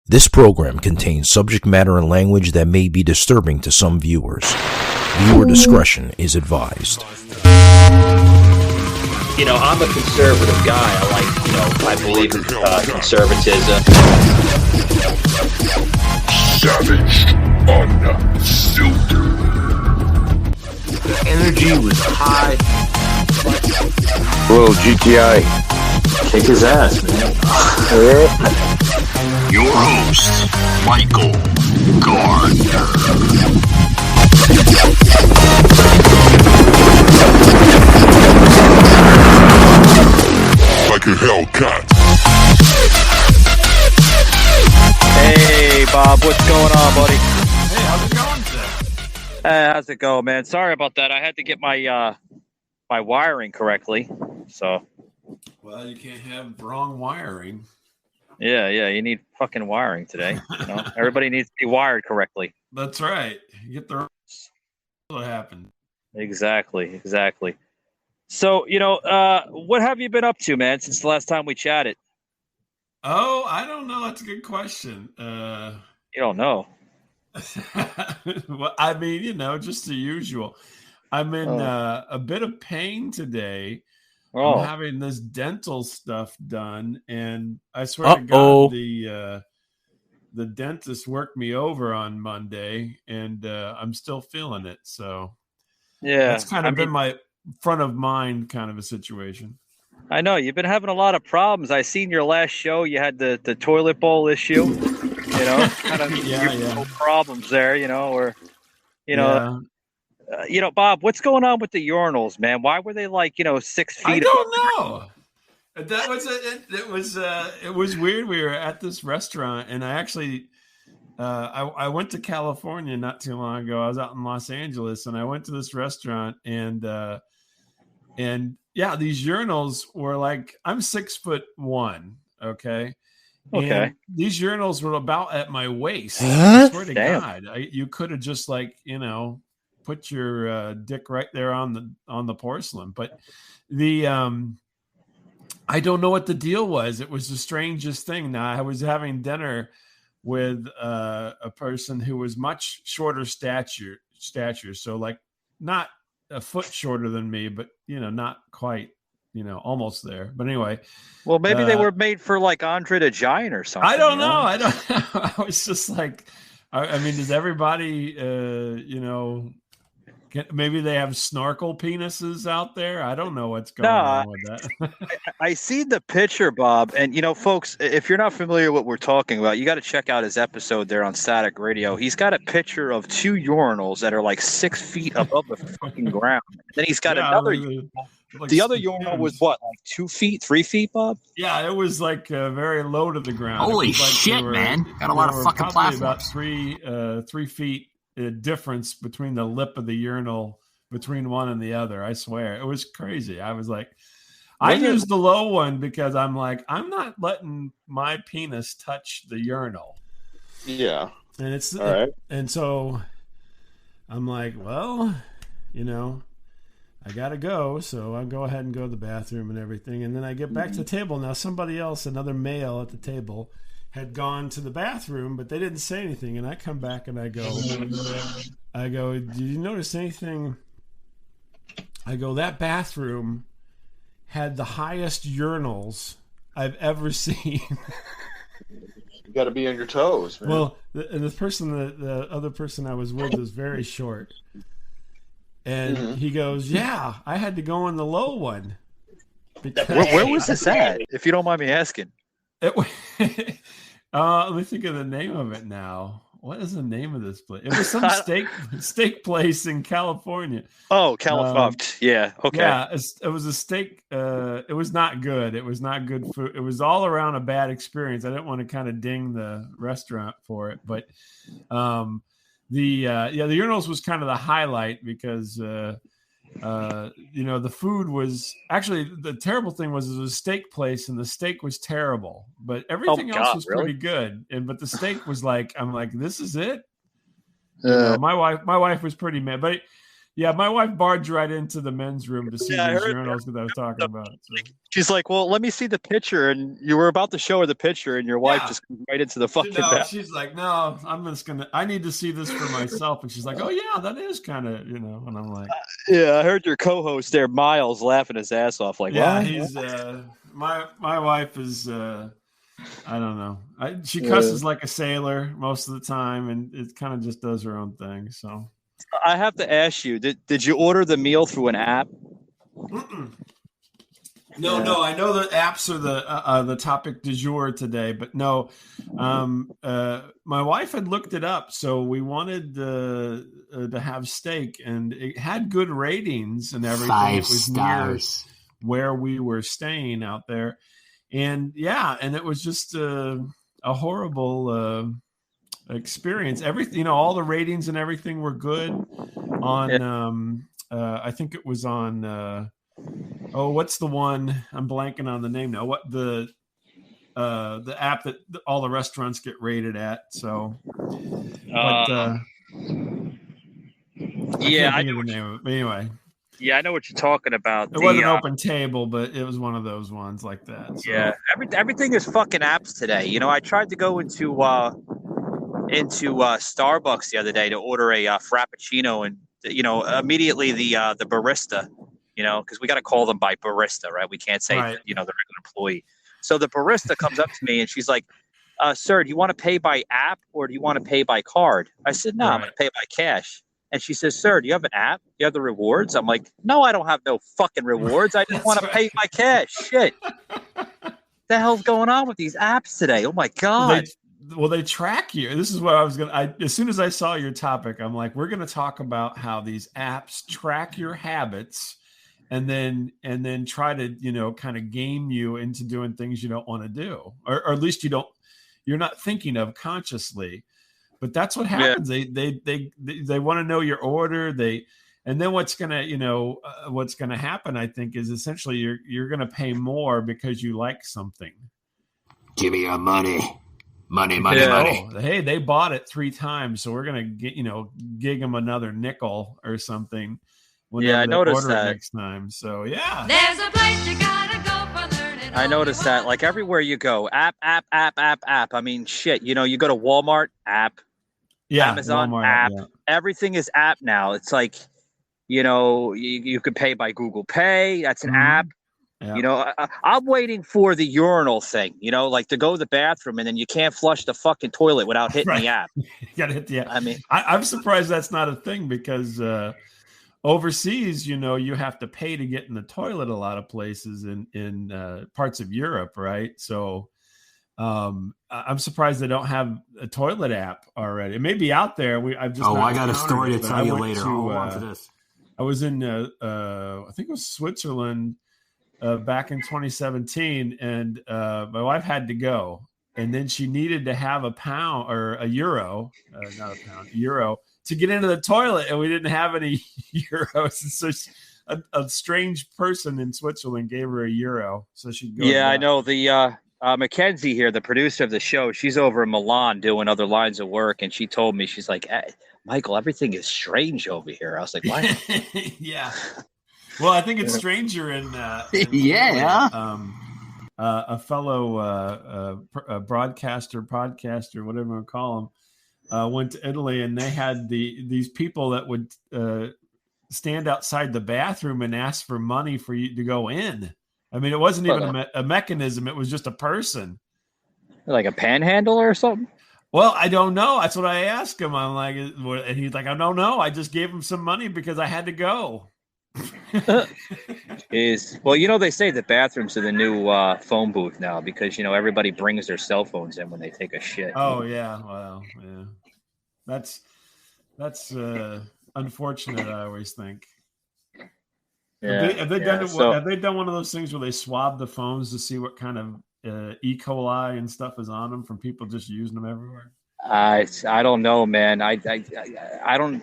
This program contains subject matter and language that may be disturbing to some viewers. Viewer discretion is advised. You know, I'm a conservative guy. I believe in conservatism. Savage, unfiltered. The energy was high. Little GTI. Kick his ass, man. Your host, Michael Gardner. Like a Hellcat. Hey, Bob, what's going on, buddy? Hey, how's it going today? How's it going, man? Sorry about that. I had to get my my wiring correctly. So. Well, you can't have wrong wiring. Yeah, you need fucking wiring today. You know, everybody needs to be wired correctly. That's right. You get the what happened. Exactly. So, what have you been up to, man, since the last time we chatted? Oh, I don't know. That's a good question. You don't know. Well, I mean, just the usual. I'm in a bit of pain today. Oh. I'm having this dental stuff done, and I swear to God, the dentist worked me over on Monday, and I'm still feeling it. So, yeah, that's kind of been my front of mind kind of a situation. I know you've been having a lot of problems. I seen your last show. You had the toilet bowl issue. Kind of problems there. Bob, what's going on with the urinals, man? Why were they 6 feet? I don't know. That was it was weird. We were at this restaurant, and I actually I went to California not too long ago. I was out in Los Angeles, and I went to this restaurant, and yeah, these urinals were like, I'm 6'1", okay. And these urinals were about at my waist. I swear to God, you could have just put your dick right there on the porcelain. But the I don't know what the deal was. It was the strangest thing. Now, I was having dinner with a person who was much shorter stature, so not a foot shorter than me, but not quite, almost there. But anyway, well, maybe they were made for Andre the Giant or something. I don't know. I don't know. I was just I mean, does everybody maybe they have snorkel penises out there? I don't know what's going on with that. I see the picture, Bob. And, folks, if you're not familiar with what we're talking about, you got to check out his episode there on Static Radio. He's got a picture of two urinals that are 6 feet above the fucking ground. Then he's got another urinal. The other urinal was what, 2 feet, 3 feet, Bob? Yeah, it was very low to the ground. Holy shit, man. Got a lot of fucking platforms. About 3 feet. Difference between the lip of the urinal between one and the other. I swear it was crazy. I was I used the low one because I'm I'm not letting my penis touch the urinal. Yeah. And it's all right. And so I'm well, I gotta go. So I'll go ahead and go to the bathroom and everything. And then I get back to the table. Now somebody else, another male at the table, had gone to the bathroom, but they didn't say anything. And I come back and I go, did you notice anything? I go, that bathroom had the highest urinals I've ever seen. You got to be on your toes, man. Well, the other person I was with was very short. And he goes, yeah, I had to go in the low one. Where was this at, if you don't mind me asking? Let me think of the name of it now. What is the name of this place? It was some steak place in California. Oh, California. Yeah. Okay. Yeah, it was a steak. It was not good. It was not good food. It was all around a bad experience. I didn't want to kind of ding the restaurant for it, but the urinals was kind of the highlight because the food was actually, the terrible thing was it was a steak place and the steak was terrible, but everything else was pretty good. But the steak was I'm this is it. My wife was pretty mad, but Yeah, my wife barged right into the men's room to see these urinals that I was talking about. So. She's like, "Well, let me see the picture," and you were about to show her the picture, and your wife just comes right into the fucking. She's like, "No, I'm just gonna. I need to see this for myself." And she's like, "Oh yeah, that is kind of, you know." And I'm like, "Yeah, I heard your co-host there, Miles, laughing his ass off." Like, yeah, what? He's my wife is. I don't know. She cusses like a sailor most of the time, and it kind of just does her own thing. So. I have to ask you: Did you order the meal through an app? No. I know the apps are the topic du jour today, but no. My wife had looked it up, so we wanted to have steak, and it had good ratings and everything. 5 it was stars near where we were staying out there, and it was just a horrible. Experience. Everything, all the ratings and everything were good on I think it was on what's the one, I'm blanking on the name now, what the app that all the restaurants get rated at. So I know the name of it. But anyway, I know what you're talking about. It wasn't Open Table, but it was one of those ones like that. So. Yeah, everything is fucking apps today. I tried to go into Starbucks the other day to order a frappuccino, and immediately the barista, because we got to call them by barista, right? We can't say the regular employee. So the barista comes up to me and she's like, "Sir, do you want to pay by app or do you want to pay by card?" I said, "No, I'm going to pay by cash." And she says, "Sir, do you have an app? Do you have the rewards?" I'm like, "No, I don't have no fucking rewards. I just want to pay by cash." Shit. The hell's going on with these apps today? Oh my God. Well, they track you. This is what I was as soon as I saw your topic, I'm like, we're going to talk about how these apps track your habits and then try to, kind of game you into doing things you don't want to do, or at least you're not thinking of consciously, but that's what happens. Yeah. They want to know your order. And then what's going to happen, I think, is essentially you're going to pay more because you like something. Give me your money. Money. Oh, hey, they bought it 3 times, so we're gonna gig them another nickel or something. I noticed that next time. So yeah, there's a place you gotta go for learning. I noticed that, like everywhere you go, app. I mean, shit. You go to Walmart, app. Yeah, Amazon, Walmart, app. Yeah. Everything is app now. It's like, you could pay by Google Pay. That's an app. Yeah. I'm waiting for the urinal thing, like to go to the bathroom and then you can't flush the fucking toilet without hitting the app. You got to hit the app. I mean, I'm surprised that's not a thing because overseas, you have to pay to get in the toilet a lot of places in parts of Europe, right? So I'm surprised they don't have a toilet app already. It may be out there. I got a story to tell you later. Hold on to this. I was in, I think it was Switzerland. Back in 2017, and my wife had to go, and then she needed to have a euro to get into the toilet, and we didn't have any euros. And so a strange person in Switzerland gave her a euro, so she'd go. Yeah, I know the Mackenzie here, the producer of the show. She's over in Milan doing other lines of work, and she told me, she's like, "Hey, Michael, everything is strange over here." I was like, "What?" Yeah. Well, I think it's stranger in a fellow podcaster, whatever you want to call them, went to Italy, and they had these people that would stand outside the bathroom and ask for money for you to go in. I mean, it wasn't even a mechanism; it was just a person, like a panhandler or something. Well, I don't know. That's what I asked him. I'm like, and he's like, "I don't know. I just gave him some money because I had to go." Well, they say the bathrooms are the new phone booth now because everybody brings their cell phones in when they take a shit. Oh yeah, well, yeah, that's unfortunate. I always think. Yeah, have they done it? Have they done one of those things where they swab the phones to see what kind of E. coli and stuff is on them from people just using them everywhere? I don't know, man. I don't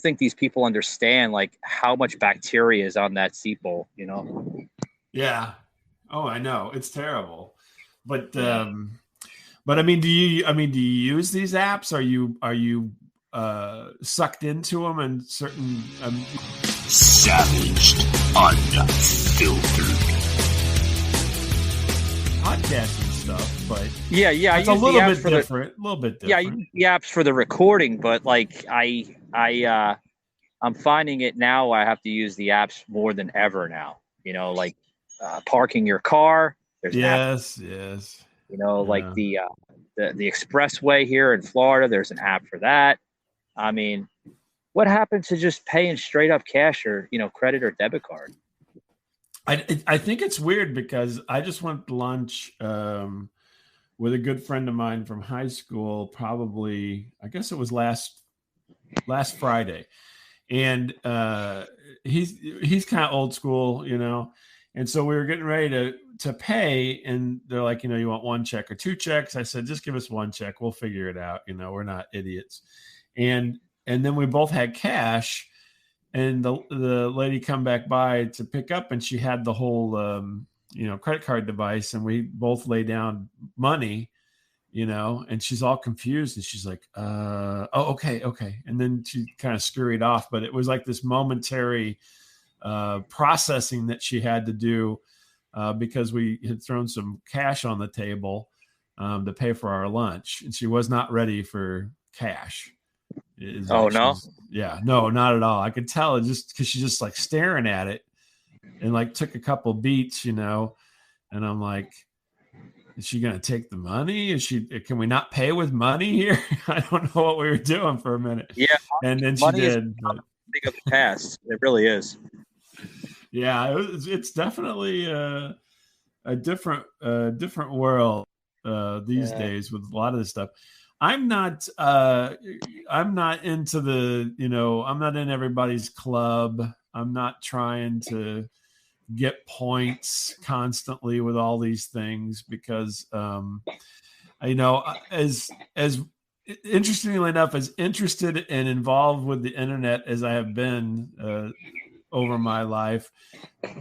think these people understand like how much bacteria is on that seat bowl. Yeah. Oh, I know, it's terrible. But I mean, do you use these apps? Are you sucked into them and certain savaged, unfiltered podcasting stuff, but it's a little bit different. Yeah, I use the apps for the recording, but like I'm finding it now. I have to use the apps more than ever now. You know, like parking your car. There's yes. You know, like the expressway here in Florida. There's an app for that. I mean, what happened to just paying straight up cash or credit or debit card? I think it's weird because I just went to lunch with a good friend of mine from high school. Probably, I guess it was last Friday, and he's kind of old school, and so we were getting ready to pay, and they're like, you want one check or two checks? I said, just give us one check, we'll figure it out. We're not idiots, and then we both had cash. And the lady come back by to pick up, and she had the whole, credit card device, and we both lay down money, and she's all confused, and she's like, okay. And then she kind of scurried off, but it was like this momentary processing that she had to do because we had thrown some cash on the table to pay for our lunch, and she was not ready for cash. Oh, no? Yeah, no, not at all. I could tell it just because she's just like staring at it and like took a couple beats, and I'm like, is she going to take the money? Can we not pay with money here? I don't know what we were doing for a minute. Yeah. And then she did. Think of the past. It really is. Yeah, it's definitely a different world these days with a lot of this stuff. I'm not into I'm not in everybody's club. I'm not trying to get points constantly with all these things because, as interestingly enough, as interested and involved with the internet as I have been over my life,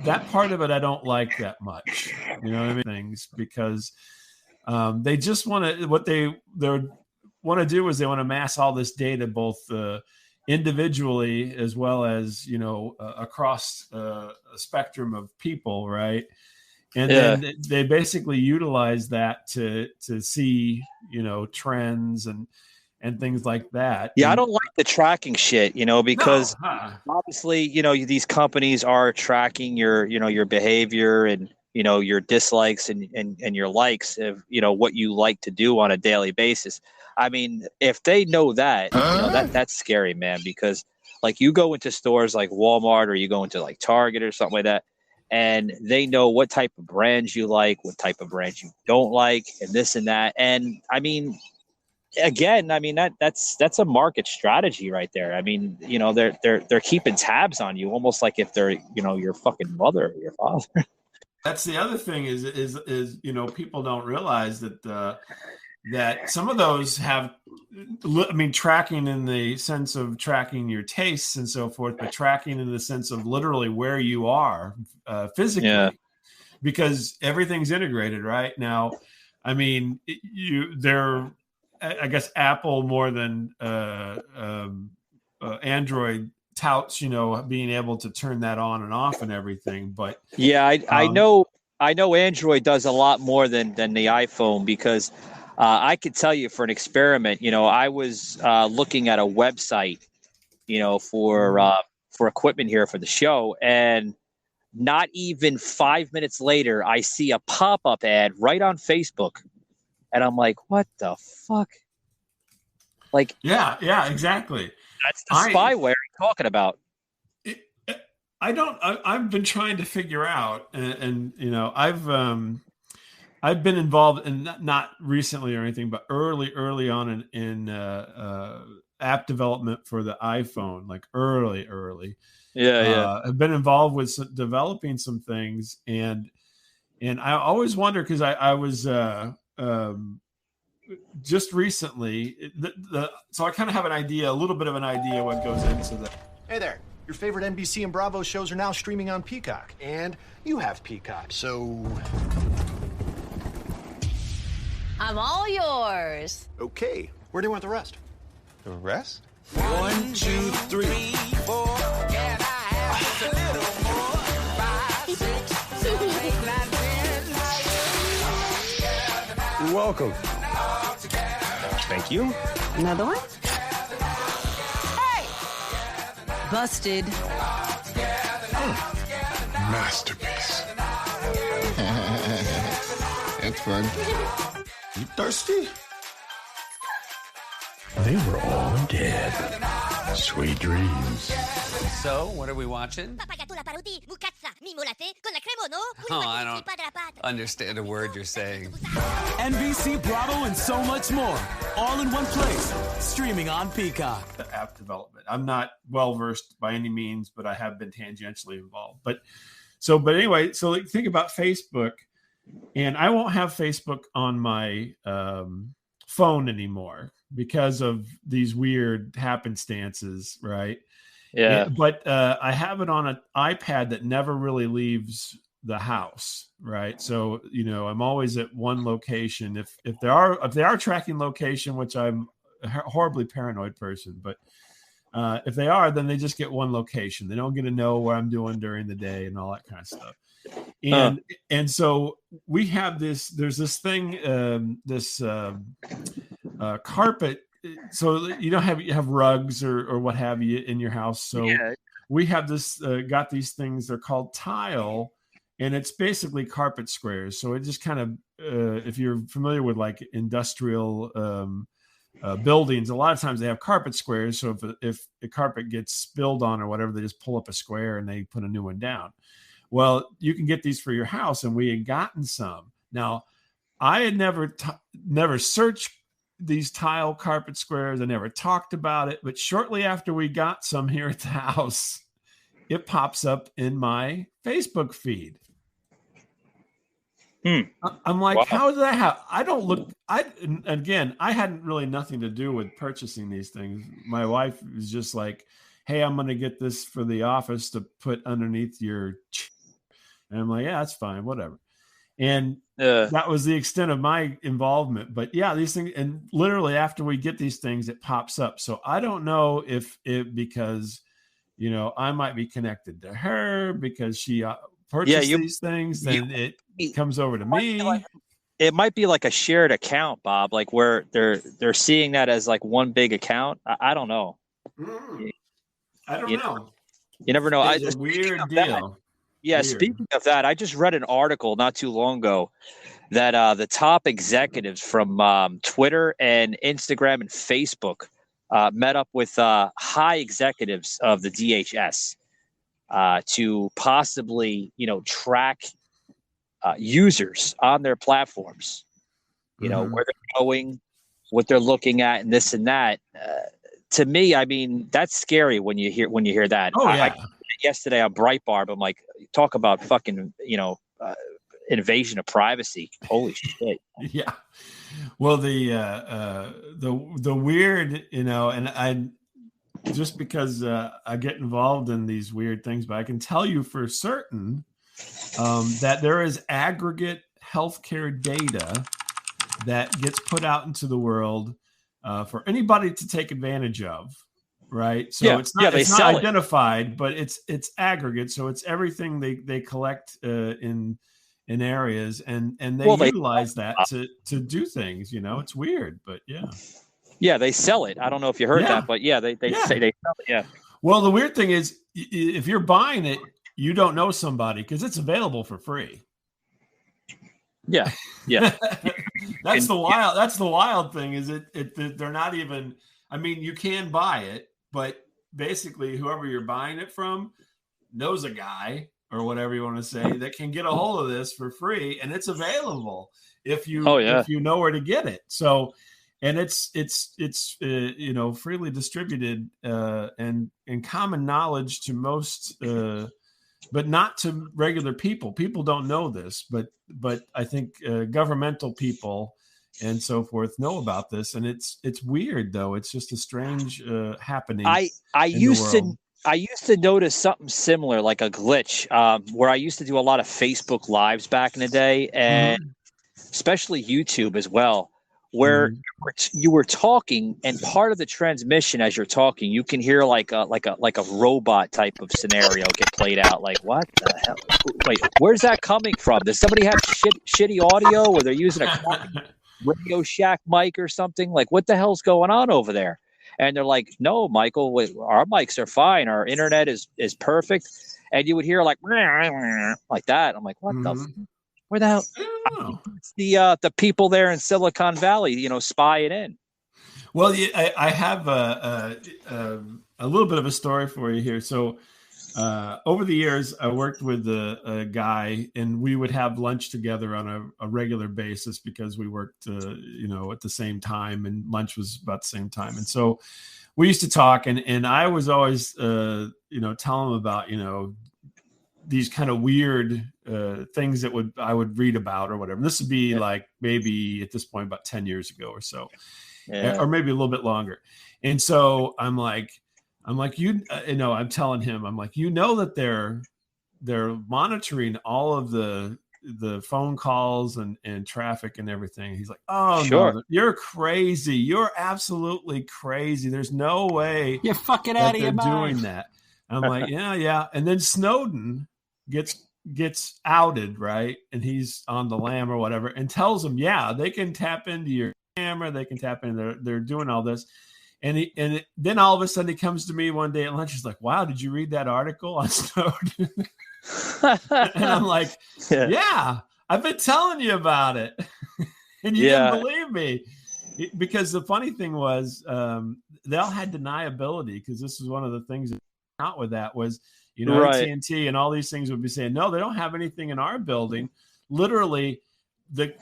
that part of it I don't like that much. Things because they just want to they're want to do is they want to mass all this data both individually as well as across a spectrum of people, right? And then they basically utilize that to see trends and things like that. I don't like the tracking shit, because obviously these companies are tracking your behavior and your dislikes and your likes of what you like to do on a daily basis. I mean, if they know that, that's scary, man, because like you go into stores like Walmart or you go into like Target or something like that, and they know what type of brands you like, what type of brands you don't like, and this and that. And I mean, again, that's a market strategy right there. I mean, they're keeping tabs on you almost like if they're, your fucking mother or your father. That's the other thing is people don't realize that that some of those have, tracking in the sense of tracking your tastes and so forth, but tracking in the sense of literally where you are physically, because everything's integrated right now. I mean, they're, I guess Apple more than Android touts, being able to turn that on and off and everything. But I know Android does a lot more than the iPhone because I could tell you for an experiment, I was looking at a website, for equipment here for the show, and not even 5 minutes later, I see a pop-up ad right on Facebook, and I'm like, what the fuck? Like, yeah, exactly. That's the spyware you're talking about. I've been trying to figure out, and I've been involved in not recently or anything, but early on in app development for the iPhone, like early. I've been involved with developing some things, and I always wonder because I was just recently, so I kind of have a little bit of an idea what goes into that. Hey there. Your favorite NBC and Bravo shows are now streaming on Peacock, and you have Peacock, so... I'm all yours. Okay. Where do you want the rest? The rest? 1, 2, 3, 4. Can I have just a little more? 5, 6, 7, 8, 9, 10. You're welcome. Thank you. Another one? Hey! Busted. Masterpiece. That's fun. You thirsty? They were all dead. Sweet dreams. So, what are we watching? Oh, I don't understand a word you're saying. NBC, Bravo, and so much more. All in one place. Streaming on Peacock. The app development. I'm not well-versed by any means, but I have been tangentially involved. But anyway, so like, think about Facebook. And I won't have Facebook on my phone anymore because of these weird happenstances, right? Yeah. But I have it on an iPad that never really leaves the house, right? So, I'm always at one location. If they are tracking location, which I'm a horribly paranoid person, but if they are, then they just get one location. They don't get to know what I'm doing during the day and all that kind of stuff. And so we have there's this thing, carpet. So you have rugs or what have you in your house. So we have got these things. They're called tile, and it's basically carpet squares. So it just kind of, if you're familiar with like industrial buildings, a lot of times they have carpet squares. So if the carpet gets spilled on or whatever, they just pull up a square and they put a new one down. Well, you can get these for your house, and we had gotten some. Now, I had never searched these tile carpet squares. I never talked about it, but shortly after we got some here at the house, it pops up in my Facebook feed. I'm like, wow. How did that happen? I hadn't really nothing to do with purchasing these things. My wife was just like, hey, I'm going to get this for the office to put underneath your... And I'm like, yeah, that's fine, whatever. And that was the extent of my involvement. But yeah, these things, and literally after we get these things, it pops up. So I don't know if because, I might be connected to her because she purchased these things, then it comes over to me. It might be like a shared account, Bob, like where they're seeing that as like one big account. I don't know. I don't know. You never know. It's a weird deal. Yeah, speaking of that, I just read an article not too long ago that the top executives from Twitter and Instagram and Facebook met up with high executives of the DHS to possibly, track users on their platforms, where they're going, what they're looking at, and this and that. To me, I mean, that's scary when you hear that. Oh, yeah. Yesterday on Breitbart, I'm like, talk about fucking, invasion of privacy. Holy shit. Yeah. Well, the weird, and I just because I get involved in these weird things, but I can tell you for certain that there is aggregate healthcare data that gets put out into the world for anybody to take advantage of. Right. So it's not identified, but it's aggregate. So it's everything they collect in areas and they utilize that to do things, it's weird, but yeah. Yeah. They sell it. I don't know if you heard that, but they say they sell it. Yeah. Well, the weird thing is if you're buying it, you don't know somebody because it's available for free. Yeah. Yeah. That's the wild thing is they're not even, I mean, you can buy it, but basically whoever you're buying it from knows a guy or whatever you want to say that can get a hold of this for free, and it's available if you know where to get it. So, and it's freely distributed and common knowledge to most, but not to regular people. People don't know this, but I think governmental people and so forth know about this, and it's weird though. It's just a strange happening. I used to notice something similar, like a glitch, where I used to do a lot of Facebook lives back in the day, and especially YouTube as well, where you were talking, and part of the transmission as you're talking, you can hear like a robot type of scenario get played out. Like, what the hell? Wait, where's that coming from? Does somebody have shitty audio, or they're using a Radio Shack mic or something? Like, what the hell's going on over there? And they're like, no, Michael, our mics are fine. Our internet is perfect. And you would hear like that. I'm like, what the? Where the hell? It's the people there in Silicon Valley, spying in. Well, I have a little bit of a story for you here. So over the years, I worked with a guy, and we would have lunch together on a regular basis because we worked, at the same time, and lunch was about the same time. And so we used to talk, and I was always, tell him about, these kind of weird things that I would read about or whatever. And this would be like maybe at this point about 10 years ago or so, or maybe a little bit longer. And so I'm like, I'm telling him, I'm like, that they're monitoring all of the phone calls and traffic and everything. He's like, oh, sure. No, you're crazy. You're absolutely crazy. There's no way you're fucking out of your mind doing that. I'm like, yeah. And then Snowden gets outed, right? And he's on the lam or whatever, and tells them, they can tap into your camera, they can tap in. They're doing all this, and then all of a sudden he comes to me one day at lunch. He's like, "Wow, did you read that article on Snowden?" And I'm like, "Yeah, I've been telling you about it, and you didn't believe me." Because the funny thing was, they all had deniability, because this is one of the things that out with that was, AT&T and all these things would be saying, no, they don't have anything in our building. Literally, the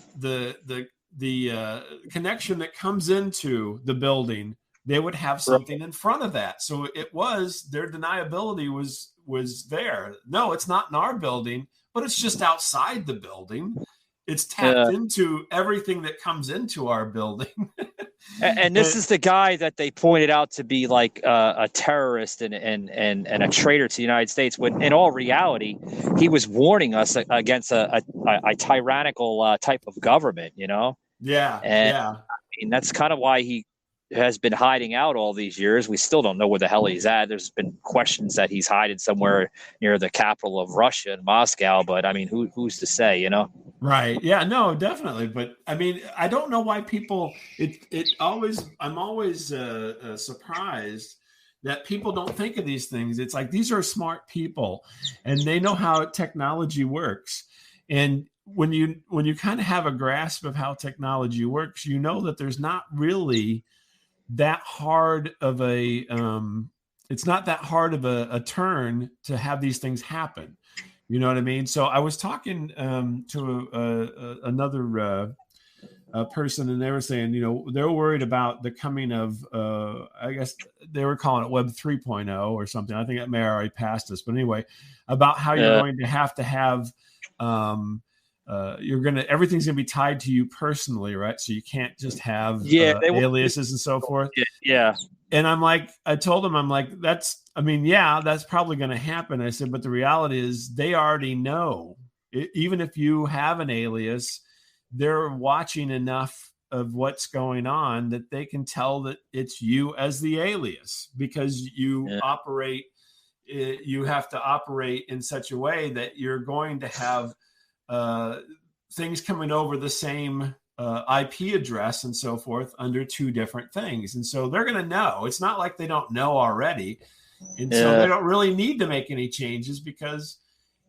connection that comes into the building, they would have something in front of that. So it was, their deniability was there. No, it's not in our building, but it's just outside the building. It's tapped into everything that comes into our building. And this is the guy that they pointed out to be like a terrorist and a traitor to the United States, when in all reality, he was warning us against a tyrannical type of government, Yeah. And I mean, that's kind of why he has been hiding out all these years. We still don't know where the hell he's at. There's been questions that he's hiding somewhere near the capital of Russia in Moscow, but I mean, who's to say, Right. Yeah, no, definitely. But I mean, I don't know why people, I'm always surprised that people don't think of these things. It's like, these are smart people and they know how technology works. And when you kind of have a grasp of how technology works, that there's not really that hard of a it's not that hard of a turn to have these things happen. You know what I mean? So I was talking to another person, and they were saying, they're worried about the coming of, I guess they were calling it Web 3.0 or something. I think that may already passed us, but anyway, about how you're going to have everything's going to be tied to you personally, right? So you can't just have aliases and so forth. Yeah. And I told them, that's probably going to happen. I said, but the reality is they already know. Even if you have an alias, they're watching enough of what's going on that they can tell that it's you as the alias, because you have to operate in such a way that you're going to have things coming over the same IP address and so forth under two different things. And so they're going to know. It's not like they don't know already. And so they don't really need to make any changes because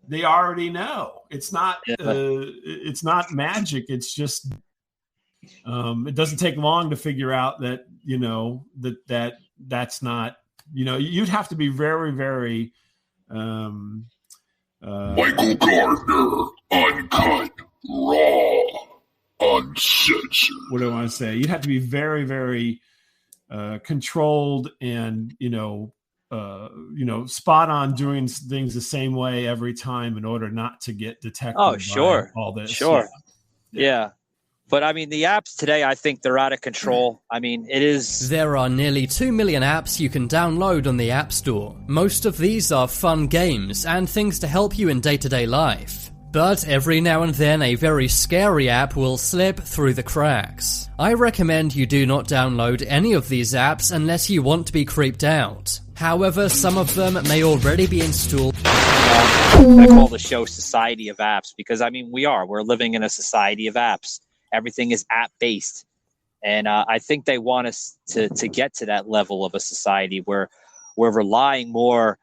they already know. It's not magic. It's just it doesn't take long to figure out that, that's not, you'd have to be very, very Michael Gardner, uncut, raw, uncensored. What do I want to say? You'd have to be very, very controlled and, spot on doing things the same way every time in order not to get detected. Oh, sure. By all this. Sure. Yeah. But I mean, the apps today, I think they're out of control. I mean, it is. There are nearly 2 million apps you can download on the App Store. Most of these are fun games and things to help you in day-to-day life. But every now and then a very scary app will slip through the cracks. I recommend you do not download any of these apps unless you want to be creeped out. However, some of them may already be installed. I call the show Society of Apps because, I mean, we're living in a society of apps. Everything is app-based. And I think they want us to get to that level of a society where we're relying more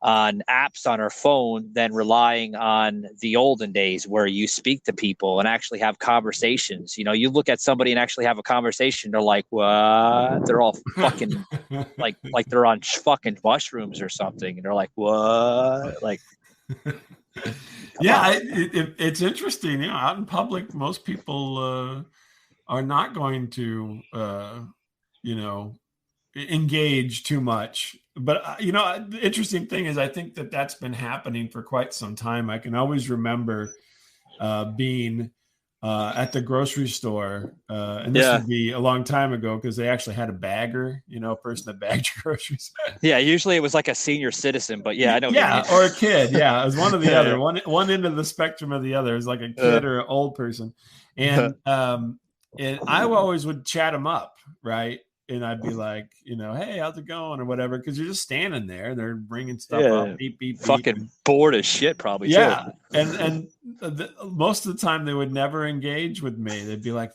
on apps on our phone than relying on the olden days where you speak to people and actually have conversations. You know, you look at somebody and actually have a conversation. They're like, what? They're all fucking like they're on fucking mushrooms or something. And they're like, what? Like, yeah, it's interesting. You know, out in public, most people are not going to, engage too much. But, the interesting thing is I think that's been happening for quite some time. I can always remember being at the grocery store. And this would be a long time ago because they actually had a bagger, a person that bagged your groceries. Yeah, usually it was like a senior citizzen, but yeah, I know. Yeah, or a kid. Yeah, it was one or the other. One end of the spectrum of the other. It was like a kid or an old person. And I always would chat them up, right? And I'd be like, hey, how's it going or whatever, because you're just standing there. They're bringing stuff up, beep, beep, beep. Fucking bored as shit, probably. Yeah, too. and most of the time they would never engage with me. They'd be like,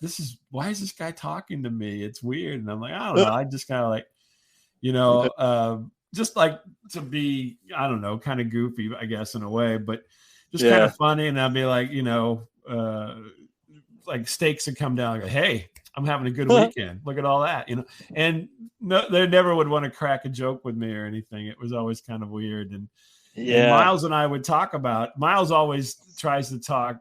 why is this guy talking to me? It's weird. And I'm like, I don't know. I just kind of like, just like to be, I don't know, kind of goofy, I guess, in a way, but just kind of funny. And I'd be like, like stakes would come down. I go, hey, I'm having a good weekend. Look at all that, and no, they never would want to crack a joke with me or anything. It was always kind of weird. And Miles and I would talk about, Miles always tries to talk.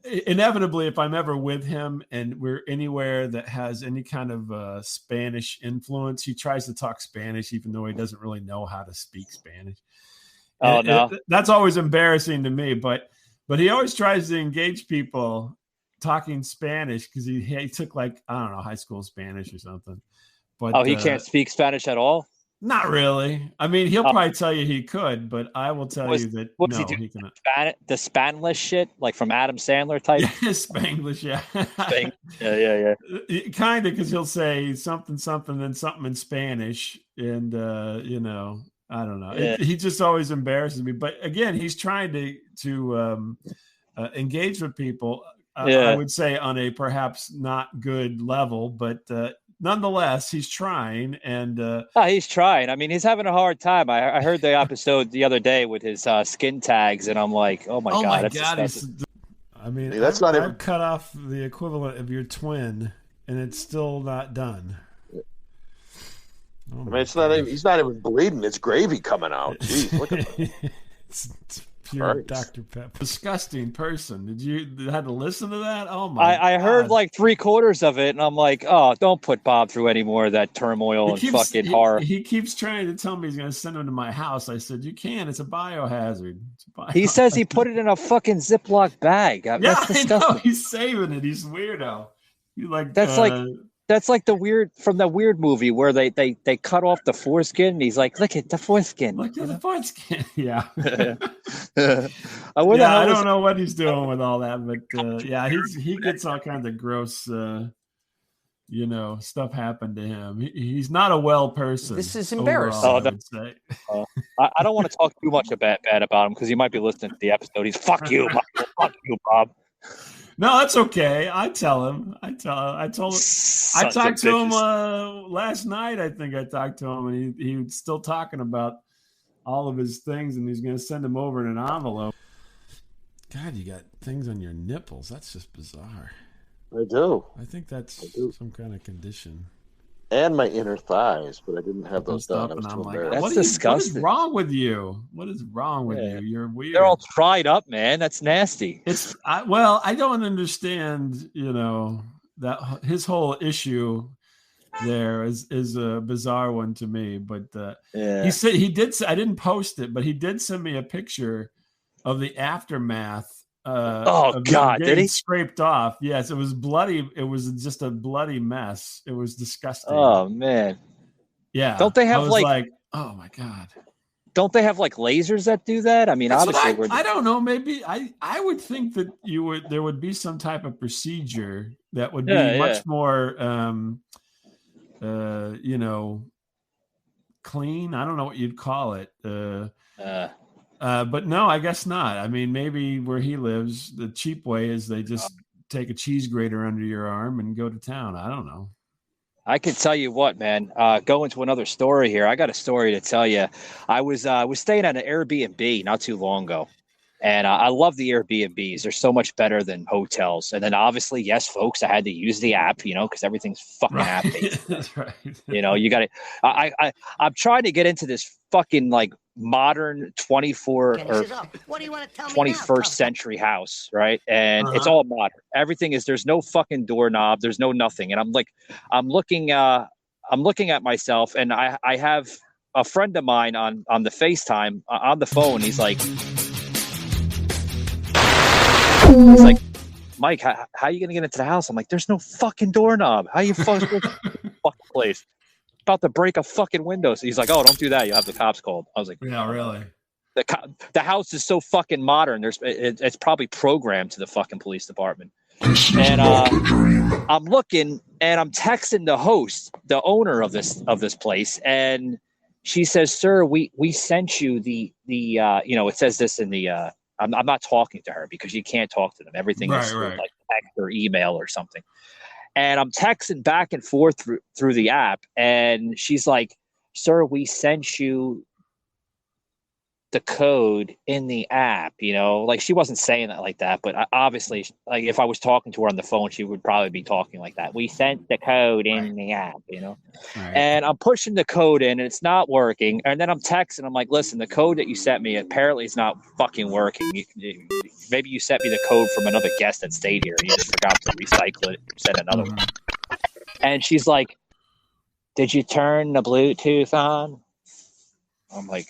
Inevitably, if I'm ever with him and we're anywhere that has any kind of Spanish influence, he tries to talk Spanish, even though he doesn't really know how to speak Spanish. Oh, no. That's always embarrassing to me, but he always tries to engage people talking Spanish because he took like, I don't know, high school Spanish or something. But he can't speak Spanish at all? Not really. I mean, he'll probably tell you he could, but I will tell you that no, he cannot. The Spanglish shit, like from Adam Sandler type? Yeah, Spanglish, yeah. Yeah. Kind of, because he'll say something, then something in Spanish. And, I don't know. Yeah. He just always embarrasses me. But again, he's trying to engage with people. I would say on a perhaps not good level, but nonetheless, he's trying. And he's trying. I mean, he's having a hard time. I heard the episode the other day with his skin tags, and I'm like, oh my God. I mean, that's not I've cut off the equivalent of your twin, and it's still not done. I mean, it's not even, he's not even bleeding. It's gravy coming out. Jeez, look at that. It's pure right. Dr. Pepper. Disgusting person. Did you had to listen to that? Oh my! I heard like 3/4 of it, and I'm like, oh, don't put Bob through any more of that turmoil fucking horror. He keeps trying to tell me he's going to send him to my house. I said, you can't. It's a biohazard. He says he put it in a fucking Ziploc bag. That's disgusting. I know. He's saving it. He's weirdo. That's like the weird movie where they cut off the foreskin and he's like, look at the foreskin. Look at the foreskin. Yeah. I don't know what he's doing with all that, but he gets all kinds of gross stuff happened to him. He's not a well person. This is embarrassing. Overall, I would say. I don't want to talk too much bad about him because he might be listening to the episode. He's fuck you, Bob. No, that's okay. I tell him. I told him. I talked to him last night. I think I talked to him, and he was still talking about all of his things, and he's going to send them over in an envelope. God, you got things on your nipples. That's just bizarre. I do. I think that's some kind of condition. And my inner thighs, but I didn't have those done. And I'm like, that's disgusting. What is wrong with you? What is wrong with you? You're weird. They're all fried up, man. That's nasty. I don't understand, that his whole issue there is a bizarre one to me. But he said I didn't post it, but he did send me a picture of the aftermath. God! Did he? Scraped off? Yes, it was bloody. It was just a bloody mess. It was disgusting. Oh man! Yeah. Don't they have like? Oh my God! don't they have like lasers that do that? I mean, That's obviously, I don't know. Maybe I would think that there would be some type of procedure that would be much more, clean. I don't know what you'd call it. But no, I guess not. I mean, maybe where he lives, the cheap way is they just take a cheese grater under your arm and go to town. I don't know. I can tell you what, man. Go into another story here. I got a story to tell you. I was staying at an Airbnb not too long ago, and I love the Airbnbs. They're so much better than hotels. And then obviously, yes, folks, I had to use the app, because everything's fucking app based. That's right. You got to. I'm trying to get into this fucking like modern 24 or 21st century house, right? And it's all modern. Everything is, there's no fucking doorknob, there's no nothing. And I'm looking at myself, and I have a friend of mine on the FaceTime on the phone. He's like, Mike, how are you gonna get into the house? I'm like, there's no fucking doorknob. How you fucking place? About to break a fucking window. So he's like, oh, don't do that. You'll have the cops called. I was like, yeah, really? The house is so fucking modern. It's probably programmed to the fucking police department. And I'm looking and I'm texting the host, the owner of this place, and she says, sir, we sent you the it says this in the I'm not talking to her because you can't talk to them. Everything is through like text or email or something. And I'm texting back and forth through the app, and she's like, sir, we sent you the code in the app, like she wasn't saying that like that, but obviously, like if I was talking to her on the phone, she would probably be talking like that. We sent the code in the app, and I'm pushing the code in and it's not working. And then I'm texting, I'm like, listen, the code that you sent me apparently is not fucking working. Maybe you sent me the code from another guest that stayed here and you just forgot to recycle it and send another one. And she's like, did you turn the Bluetooth on? I'm like,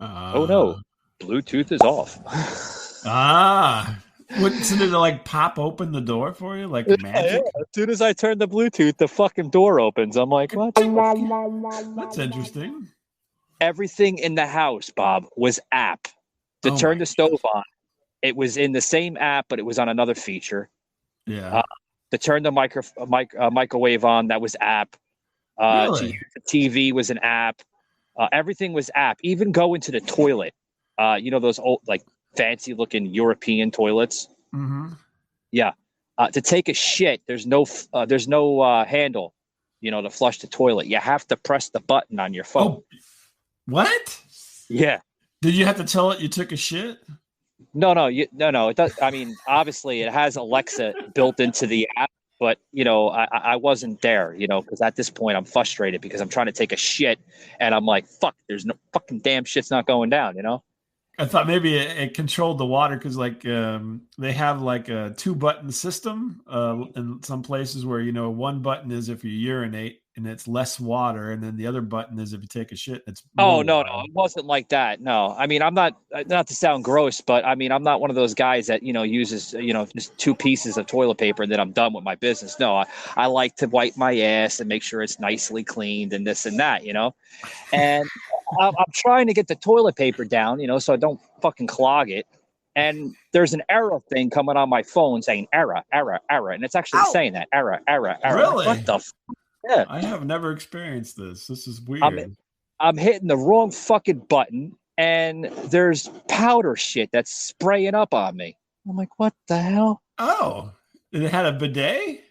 oh no, Bluetooth is off. Wouldn't it like pop open the door for you like magic? Yeah. As soon as I turn the Bluetooth, the fucking door opens. I'm like, what? That's interesting. Everything in the house, Bob, was app. To turn the stove on, it was in the same app, but it was on another feature. Yeah. To turn the microwave on, that was app. Really? To use the TV was an app. Everything was app. Even going to the toilet, those old, like fancy looking European toilets. Mm-hmm. Yeah. To take a shit, there's no handle, to flush the toilet. You have to press the button on your phone. Oh, what? Yeah. Did you have to tell it you took a shit? No. It does. I mean, obviously, it has Alexa built into the app. But, I wasn't there, because at this point I'm frustrated because I'm trying to take a shit and I'm like, fuck, there's no fucking damn shit's not going down, I thought maybe it controlled the water because like they have like a 2-button system in some places where, one button is if you urinate and it's less water. And then the other button is if you take a shit. It's no, it wasn't like that. No, I mean, I'm not to sound gross, but I mean, I'm not one of those guys that, uses, just 2 pieces of toilet paper and then I'm done with my business. No, I like to wipe my ass and make sure it's nicely cleaned and this and that, and I'm trying to get the toilet paper down, so I don't fucking clog it. And there's an error thing coming on my phone saying error. And it's actually saying that error. Really? What the yeah. I have never experienced this. This is weird. I'm hitting the wrong fucking button and there's powder shit that's spraying up on me. I'm like, what the hell? Oh, it had a bidet?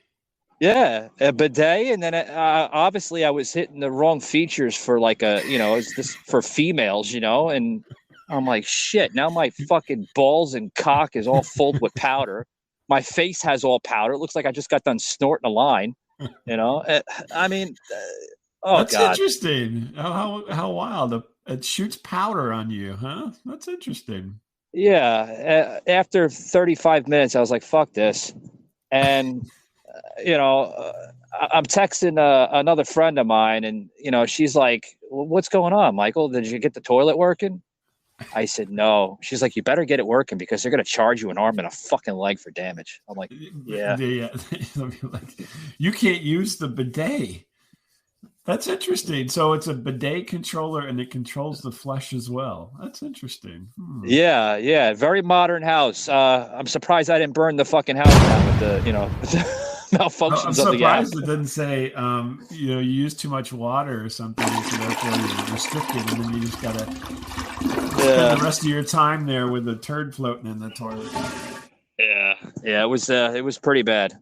Yeah, a bidet. And then obviously I was hitting the wrong features for like it's this for females, and I'm like, shit, now my fucking balls and cock is all full with powder. My face has all powder. It looks like I just got done snorting a line. I mean, that's God. Interesting. How wild! It shoots powder on you, huh? That's interesting. Yeah. After 35 minutes, I was like, "Fuck this," and I'm texting another friend of mine, and she's like, "What's going on, Michael? Did you get the toilet working?" I said, no. She's like, you better get it working because they're going to charge you an arm and a fucking leg for damage. I'm like, yeah. You can't use the bidet. That's interesting. So it's a bidet controller and it controls the flush as well. That's interesting. Yeah. Very modern house. I'm surprised I didn't burn the fucking house down with the, with the malfunctions I'm of the app. surprised it didn't say, you use too much water or something, so therefore you're restricted, and then you just gotta spend the rest of your time there with a turd floating in the toilet. Yeah. It was pretty bad.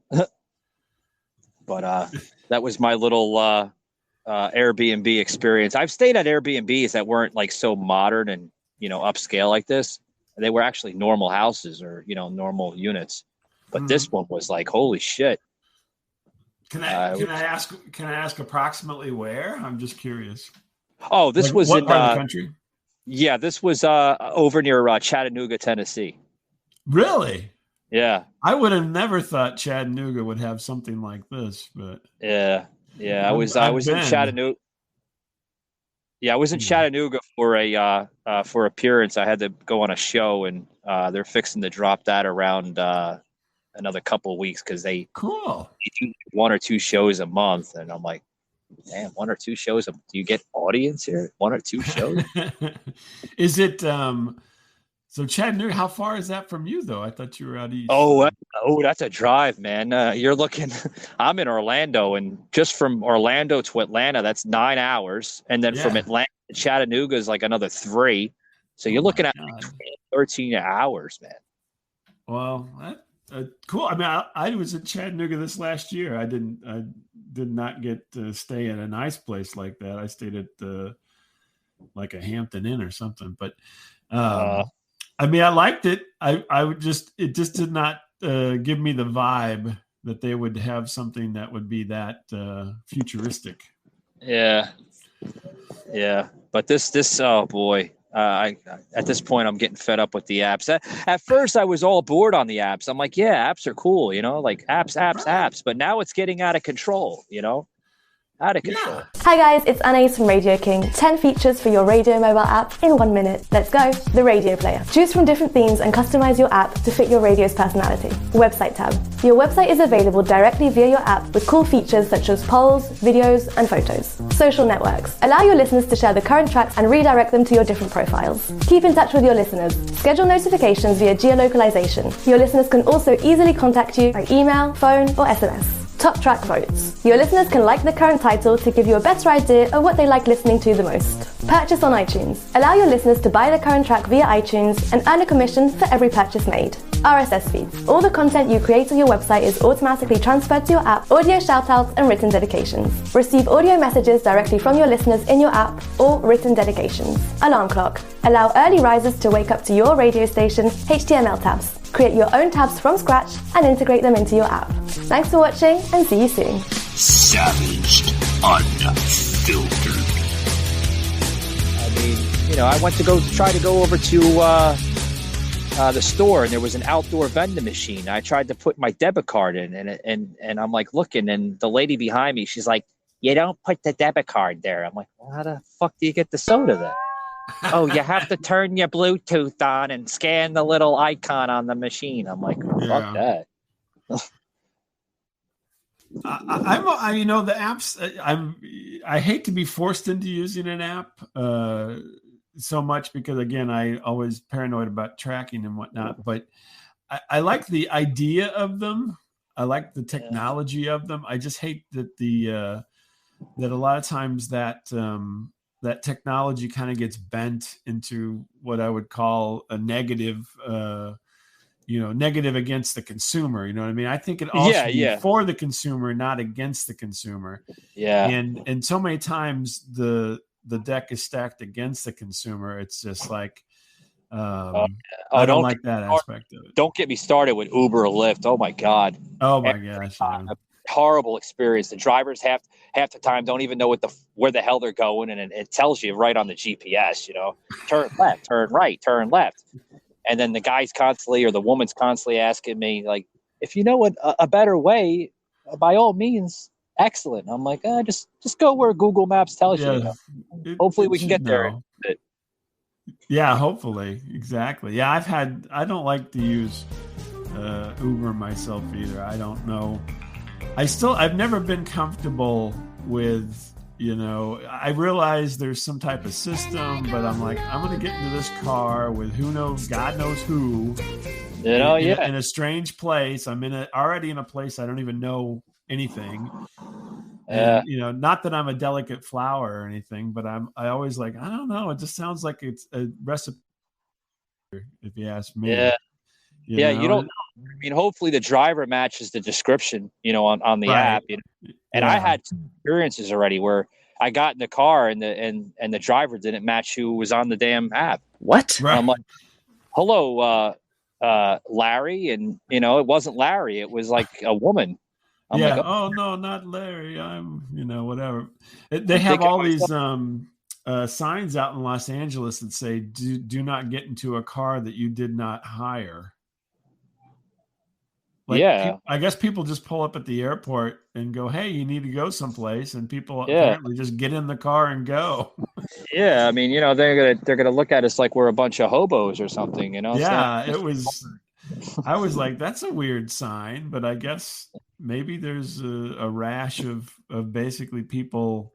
But that was my little Airbnb experience. I've stayed at Airbnbs that weren't like so modern and upscale like this. They were actually normal houses or normal units. But this one was like, holy shit. Can I ask approximately where? I'm just curious. Oh, this was what in part of the country? Yeah, this was over near Chattanooga, Tennessee. Really? Yeah. I would have never thought Chattanooga would have something like this, but yeah. I was in Chattanooga. Yeah, I was in Chattanooga for for appearance. I had to go on a show, and they're fixing to drop that around another couple of weeks because they do 1 or 2 shows a month, and I'm like, damn, 1 or 2 shows. Do you get audience here? 1 or 2 shows? Is it so Chattanooga? How far is that from you, though? I thought you were out east. Oh, that's a drive, man. You're looking. I'm in Orlando, and just from Orlando to Atlanta, that's 9 hours, and then from Atlanta to Chattanooga is like another 3. So you're looking at like 13 hours, man. Well, cool. I mean, I was in Chattanooga this last year. I did not get to stay at a nice place like that. I stayed at like a Hampton Inn or something. But I mean, I liked it. It just did not give me the vibe that they would have something that would be that futuristic. Yeah. But this oh boy. At this point, I'm getting fed up with the apps. At first, I was all bored on the apps. I'm like, yeah, apps are cool, like apps. But now it's getting out of control, out of control. Hi guys, it's Anais from Radio King. 10 features for your radio mobile app in 1 minute. Let's go. The radio player. Choose from different themes and customize your app to fit your radio's personality. Website tab. Your website is available directly via your app with cool features such as polls, videos, and photos. Social networks. Allow your listeners to share the current tracks and redirect them to your different profiles. Keep in touch with your listeners. Schedule notifications via geolocalization. Your listeners can also easily contact you by email, phone, or SMS. Top track votes. Your listeners can like the current title to give you a better idea of what they like listening to the most. Purchase on iTunes. Allow your listeners to buy the current track via iTunes and earn a commission for every purchase made. RSS feeds. All the content you create on your website is automatically transferred to your app, audio shoutouts and written dedications. Receive audio messages directly from your listeners in your app or written dedications. Alarm clock. Allow early risers to wake up to your radio station. HTML tabs. Create your own tabs from scratch and integrate them into your app. Thanks for watching and see you soon. Savaged, unfiltered. I mean, I went to try to go over to the store, and there was an outdoor vending machine. I tried to put my debit card in, and I'm like looking, and the lady behind me, she's like, "You don't put the debit card there." I'm like, well, how the fuck do you get the soda then? Oh, you have to turn your Bluetooth on and scan the little icon on the machine. I'm like, fuck that. The apps. I hate to be forced into using an app so much because, again, I always paranoid about tracking and whatnot. But I like the idea of them. I like the technology of them. I just hate that that a lot of times that technology kind of gets bent into what I would call a negative, negative against the consumer. You know what I mean? I think it all should be for the consumer, not against the consumer. Yeah. And so many times the deck is stacked against the consumer. It's just like, I don't like that aspect of it. Don't get me started with Uber or Lyft. Oh my God. Oh my gosh. Horrible experience. The drivers half the time don't even know where the hell they're going, and it tells you right on the GPS, turn left, turn right, turn left. And then the guy's constantly, or the woman's constantly asking me, like, if you know a better way, by all means, excellent. I'm like, just go where Google Maps tells you. Hopefully we can get there. Yeah, hopefully. Exactly. Yeah, I don't like to use Uber myself either. I don't know. I've never been comfortable with you know, I realize there's some type of system, but I'm like, I'm going to get into this car with who knows, God knows who, in a strange place. I'm already in a place I don't even know anything. And, you know, not that I'm a delicate flower or anything, but I always like, I don't know. It just sounds like it's a recipe, if you ask me. Yeah. You know? You don't know. I mean, hopefully the driver matches the description, you know, on the app. You know? And I had two experiences already where I got in the car and the driver didn't match who was on the damn app. What? Right. I'm like, hello, Larry. And, you know, it wasn't Larry. It was like a woman. I'm like, oh no, not Larry. I'm, you know, whatever. They have all these signs out in Los Angeles that say, do not get into a car that you did not hire. Like, I guess people just pull up at the airport and go, hey, you need to go someplace. And people apparently just get in the car and go. Yeah. I mean, you know, they're gonna look at us like we're a bunch of hobos or something, you know? Yeah, I was like, that's a weird sign, but I guess maybe there's a rash of basically people,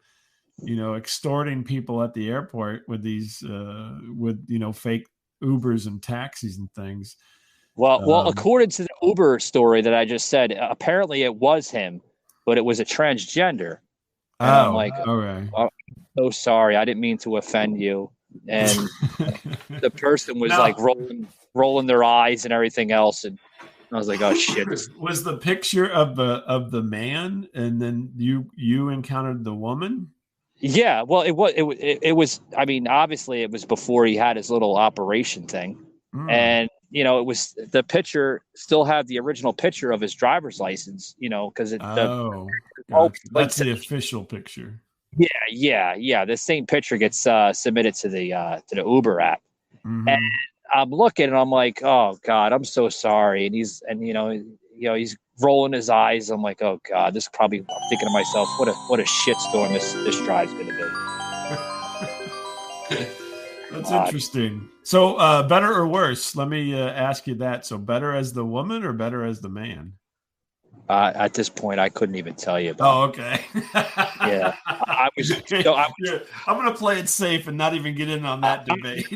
you know, extorting people at the airport with these, you know, fake Ubers and taxis and things. Well, according to the Uber story that I just said, apparently it was him, but it was a transgender. And I'm like, okay. I'm so sorry. I didn't mean to offend you. And the person was like rolling their eyes and everything else. And I was like, oh shit. Was the picture of the man and then you encountered the woman? Yeah. Well, it was, I mean, obviously it was before he had his little operation thing. And, you know, it was the picture still had the original picture of his driver's license, you know, because that's the official picture. Yeah. The same picture gets submitted to the Uber app. Mm-hmm. And I'm looking and I'm like, oh God, I'm so sorry. And he's he's rolling his eyes. I'm like, oh God, I'm thinking to myself, what a shitstorm this drive's gonna be. That's interesting. So better or worse? Let me ask you that. So better as the woman or better as the man? At this point, I couldn't even tell you. Okay. Yeah, I'm going to play it safe and not even get in on that debate.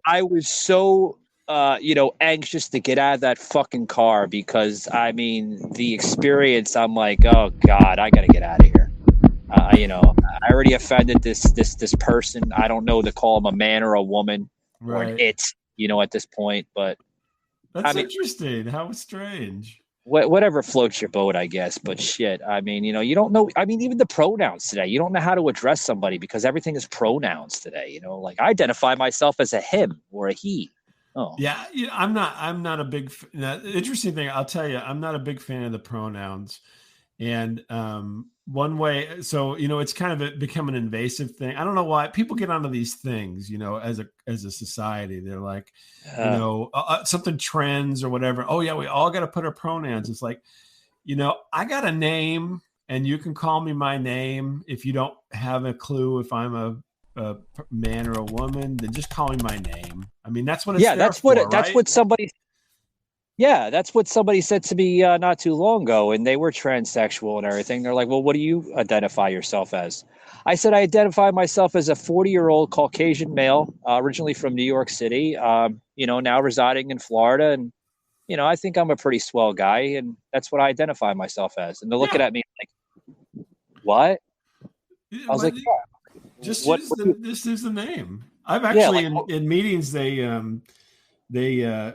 I was so anxious to get out of that fucking car because I mean the experience. I'm like, oh God, I got to get out of here. I already offended this person. I don't know to call him a man or a woman or an it. At this point, but that's interesting. How strange. Whatever floats your boat, I guess. But shit, I mean, you don't know. I mean, even the pronouns today, you don't know how to address somebody because everything is pronouns today. Like I identify myself as a him or a he. Oh, yeah. I'm not a big. Interesting thing, I'll tell you, I'm not a big fan of the pronouns. And one way, so it's kind of become an invasive thing. I don't know why people get onto these things. As a society, they're like, something trends or whatever. Oh yeah, we all got to put our pronouns. It's like, I got a name, and you can call me my name. If you don't have a clue if I'm a man or a woman, then just call me my name. I mean, that's what it's that's what somebody. Yeah, that's what somebody said to me not too long ago, and they were transsexual and everything. They're like, well, what do you identify yourself as? I said, I identify myself as a 40-year-old Caucasian male, originally from New York City, now residing in Florida. And, I think I'm a pretty swell guy, and that's what I identify myself as. And they're looking at me like, what? I was like, just this is the name. I've actually, in meetings, they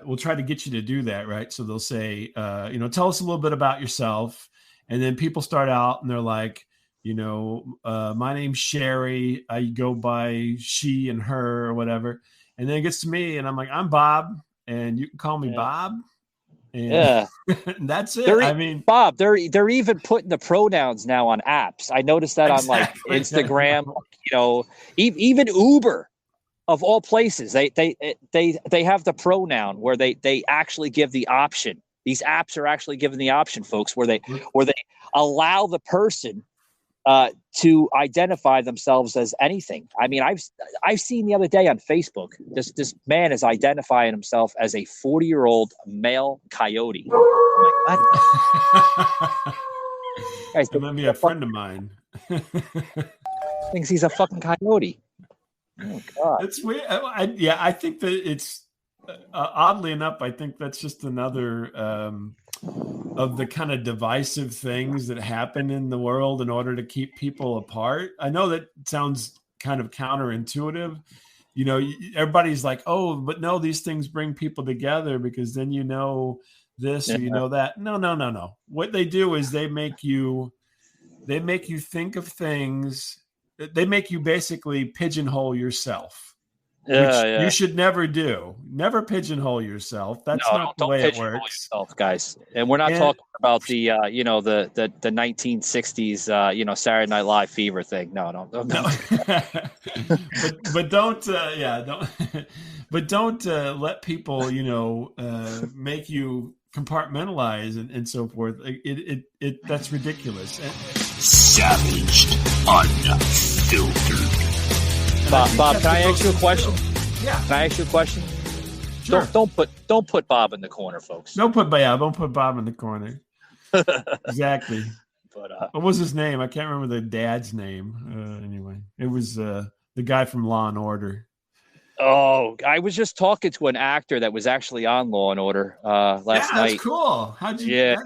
will try to get you to do that, right? So they'll say, tell us a little bit about yourself. And then people start out and they're like, my name's Sherry. I go by she and her or whatever. And then it gets to me and I'm like, I'm Bob and you can call me Bob. And and that's it. Bob, they're even putting the pronouns now on apps. I noticed that on like Instagram, even Uber. Of all places, they have the pronoun where they actually give the option. These apps are actually given the option, folks, where they allow the person to identify themselves as anything. I mean, I've seen the other day on Facebook this man is identifying himself as a 40-year-old male coyote. I'm like, what? Guys, that might be a friend of mine. Thinks he's a fucking coyote. Oh God, it's weird. I think that it's oddly enough. I think that's just another of the kind of divisive things that happen in the world in order to keep people apart. I know that sounds kind of counterintuitive. You know, everybody's like, "Oh, but no, these things bring people together because then you know this or you know that." No. What they do is they make you think of things. They make you basically pigeonhole yourself, which you should never do. Never pigeonhole yourself. That's not the way it works, yourself, guys. And we're not talking about the the 1960s Saturday Night Live fever thing. No. but don't don't let people make you compartmentalize and so forth. It that's ridiculous. Savaged, unfiltered. Bob, can I ask you a question? Yeah. Can I ask you a question? Sure. Don't put Bob in the corner, folks. Don't put Bob in the corner. Exactly. But what was his name? I can't remember the dad's name. Anyway, it was the guy from Law and Order. Oh, I was just talking to an actor that was actually on Law and Order last night. That's cool. How'd you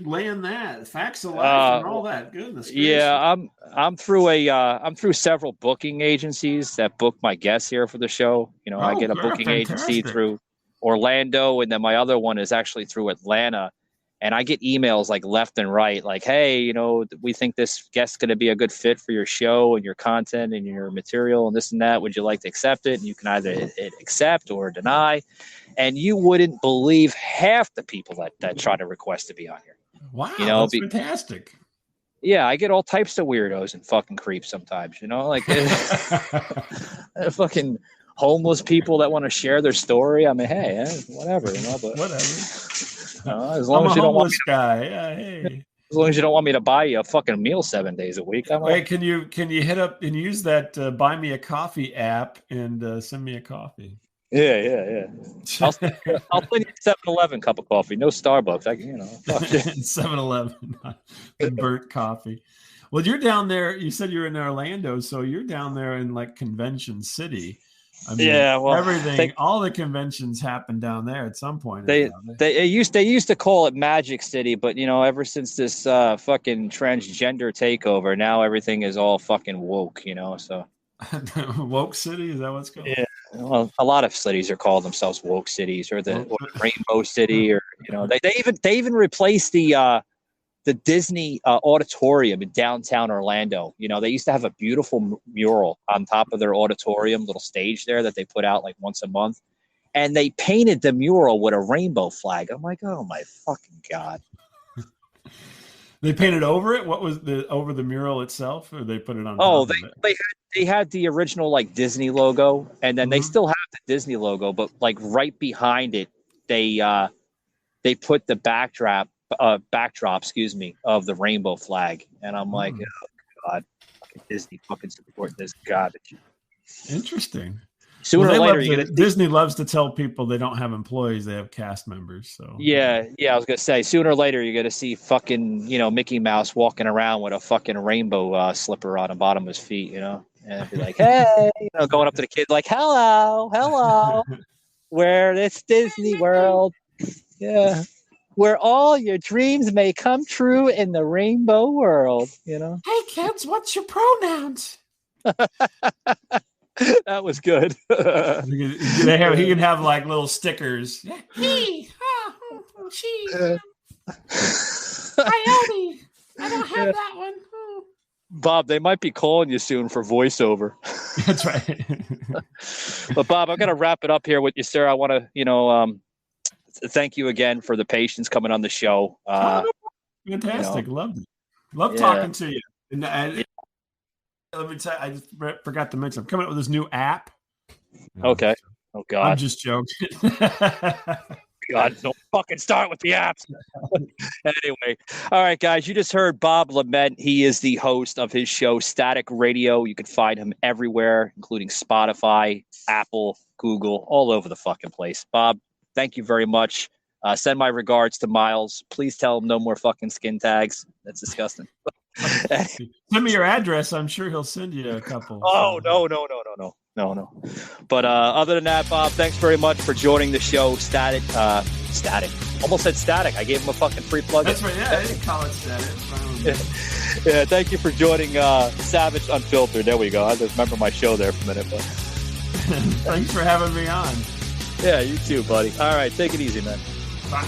land that? Facts of life and all that. Goodness. Yeah, I'm through several booking agencies that book my guests here for the show. You know, I get a booking agency through Orlando, and then my other one is actually through Atlanta. And I get emails like left and right, like, hey, we think this guest's going to be a good fit for your show and your content and your material and this and that. Would you like to accept it? And you can either accept or deny. And you wouldn't believe half the people that try to request to be on here. Wow, that's fantastic. Yeah, I get all types of weirdos and fucking creeps sometimes, like fucking homeless people that want to share their story. I mean, hey, whatever, but whatever. As long as you don't want guy. Yeah, hey. As long as you don't want me to buy you a fucking meal 7 days a week. Wait, can you hit up and use that Buy Me a Coffee app and send me a coffee? Yeah. I'll send you a 7-Eleven cup of coffee. No Starbucks. 7-Eleven, the burnt coffee. Well, you're down there. You said you're in Orlando, so you're down there in like Convention City. I mean, everything, all the conventions happen down there at some point. They used to call it Magic City, but ever since this fucking transgender takeover, now everything is all fucking woke. So woke city, is that what's called? Yeah. Well, a lot of cities are called themselves woke cities, or the Rainbow City, or they even replaced the Disney auditorium in downtown Orlando. They used to have a beautiful mural on top of their auditorium, little stage there that they put out like once a month. And they painted the mural with a rainbow flag. I'm like, oh my fucking God. They painted over it? What was over the mural itself, or they put it on? Oh, they had the original like Disney logo, and then they still have the Disney logo, but like right behind it, they put the backdrop, of the rainbow flag. And I'm like, oh God, fucking Disney fucking support this garbage. Interesting. Sooner or later, Disney loves to tell people they don't have employees; they have cast members. So yeah. I was gonna say, sooner or later, you're gonna see fucking Mickey Mouse walking around with a fucking rainbow slipper on the bottom of his feet, and be like, hey, going up to the kid like, hello, where it's Disney World, yeah, where all your dreams may come true in the rainbow world, Hey kids, what's your pronouns? That was good. He can have like little stickers. He, she, coyote. I don't have that one. Bob, they might be calling you soon for voiceover. That's right. But Bob, I'm going to wrap it up here with you, sir. I want to, thank you again for the patience coming on the show. Fantastic. Love talking to you. And let me tell you, I just forgot to mention, I'm coming up with this new app. Okay. Oh, God. I'm just joking. God, don't fucking start with the apps. Anyway. All right, guys. You just heard Bob LeMent. He is the host of his show, Static Radio. You can find him everywhere, including Spotify, Apple, Google, all over the fucking place. Bob, thank you very much. Send my regards to Miles. Please tell him no more fucking skin tags. That's disgusting. Send me your address. I'm sure he'll send you a couple. Oh, no. But other than that, Bob, thanks very much for joining the show. Static. Almost said Static. I gave him a fucking free plug. That's right. Yeah, I didn't call it Static. Yeah, thank you for joining Savage Unfiltered. There we go. I just remember my show there for a minute. But thanks for having me on. Yeah, you too, buddy. All right, take it easy, man. Bye.